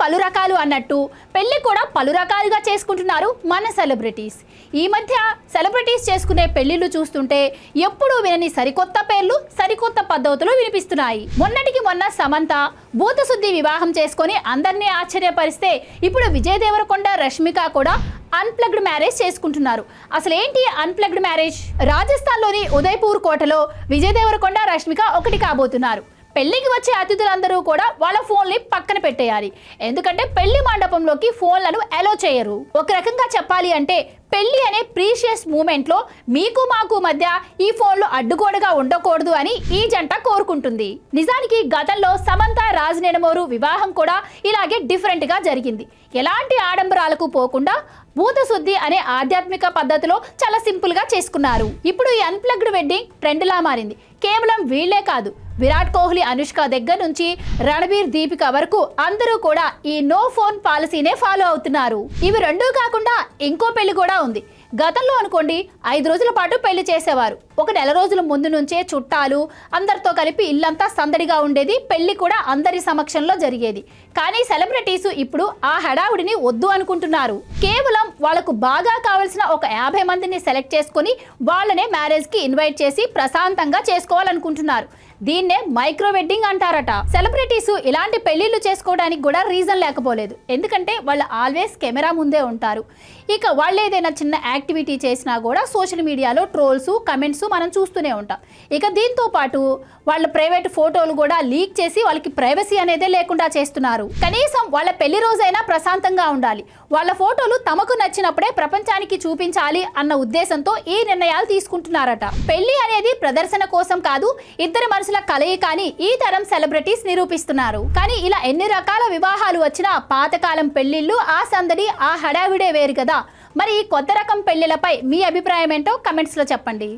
పలు రకాలు అన్నట్టు పెళ్లి కూడా పలు రకాలుగా చేసుకుంటున్నారు మన సెలబ్రిటీస్. ఈ మధ్య సెలబ్రిటీస్ చేసుకునే పెళ్లిళ్ళు చూస్తుంటే ఎప్పుడూ వినని సరికొత్త పేర్లు, సరికొత్త పద్ధతులు వినిపిస్తున్నాయి. మొన్నటికి మొన్న సమంత భూతశుద్ధి వివాహం చేసుకొని అందరినీ ఆశ్చర్యపరిస్తే ఇప్పుడు విజయ్ దేవరకొండ, రష్మిక కూడా అన్ప్లగ్డ్ మ్యారేజ్ చేసుకుంటున్నారు. అసలు ఏంటి అన్ప్లగ్డ్ మ్యారేజ్? రాజస్థాన్లోని ఉదయపూర్ కోటలో విజయ్ దేవరకొండ, రష్మిక ఒకటి కాబోతున్నారు. పెళ్లికి వచ్చే అతిథులందరూ కూడా వాళ్ళ ఫోన్లు పక్కన పెట్టేయాలి. ఎందుకంటే పెళ్లి మండపంలోకి ఫోన్లను అలో చేయరు. ఒక రకంగా చెప్పాలి అంటే పెళ్లి అనే ప్రీషియస్ మూమెంట్లో మీకు మాకు మధ్య ఈ ఫోన్లు అడ్డుగోడగా ఉండకూడదు అని ఈ జంట కోరుకుంటుంది. నిజానికి గతంలో సమంత, రాజ్ నెడమోరు వివాహం కూడా ఇలాగే డిఫరెంట్ గా జరిగింది. ఎలాంటి ఆడంబరాలకు పోకుండా భూతశుద్ధి అనే ఆధ్యాత్మిక పద్ధతిలో చాలా సింపుల్ గా చేసుకున్నారు. ఇప్పుడు ఈ అన్ప్లగ్డ్ వెడ్డింగ్ ట్రెండ్ లా మారింది. కేవలం వీళ్లే కాదు, విరాట్ కోహ్లీ, అనుష్క దగ్గర నుంచి రణబీర్, దీపిక వరకు అందరూ కూడా ఈ నో ఫోన్ పాలసీనే ఫాలో అవుతున్నారు. ఇవి రెండూ కాకుండా ఇంకో పెళ్లి కూడా ఉంది. గతంలో అనుకోండి 5 రోజుల పాటు పెళ్లి చేసేవారు. ఒక నెల రోజుల ముందు నుంచే చుట్టాలు అందరితో కలిపి ఇల్లంతా సందడిగా ఉండేది. పెళ్లి కూడా అందరి సమక్షంలో జరిగేది. కానీ సెలబ్రిటీస్ ఇప్పుడు ఆ హడావుడిని వద్దు అనుకుంటున్నారు. కేవలం వాళ్లకు బాగా కావాల్సిన ఒక 50 మందిని సెలెక్ట్ చేసుకుని వాళ్ళనే మ్యారేజ్ కి ఇన్వైట్ చేసి ప్రశాంతంగా చేసుకోవాలనుకుంటున్నారు. దీన్నే మైక్రో వెడ్డింగ్ అంటారట. సెలబ్రిటీస్ ఇలాంటి పెళ్లిళ్ళు చేసుకోవడానికి కూడా రీజన్ లేకపోలేదు. ఎందుకంటే వాళ్ళు ఆల్వేస్ కెమెరా ముందే ఉంటారు. ఇక వాళ్ళు ఏదైనా చిన్న యాక్టివిటీ చేసినా కూడా సోషల్ మీడియాలో ట్రోల్స్, కమెంట్స్ మనం చూస్తూనే ఉంటాం. ఇక దీంతో పాటు వాళ్ళ ప్రైవేట్ ఫోటోలు కూడా లీక్ చేసి వాళ్ళకి ప్రైవసీ అనేదే లేకుండా చేస్తున్నారు. కనీసం వాళ్ళ పెళ్లి రోజైనా ప్రశాంతంగా ఉండాలి. వాళ్ళ ఫోటోలు తమకు నచ్చినప్పుడే ప్రపంచానికి చూపించాలి అన్న ఉద్దేశంతో ఈ నిర్ణయాలు తీసుకుంటున్నారట. పెళ్లి అనేది ప్రదర్శన కోసం కాదు, ఇద్దరి మనసుల కలయిక అని ఈ తరం సెలబ్రిటీస్ నిరూపిస్తున్నారు. కానీ ఇలా ఎన్ని రకాల వివాహాలు వచ్చినా పాతకాలం పెళ్లిళ్ళు, ఆ సందడి, ఆ హడావిడే వేరు కదా. మరి ఈ కొత్త రకం పెళ్లిలపై మీ అభిప్రాయం ఏంటో కమెంట్స్ లో చెప్పండి.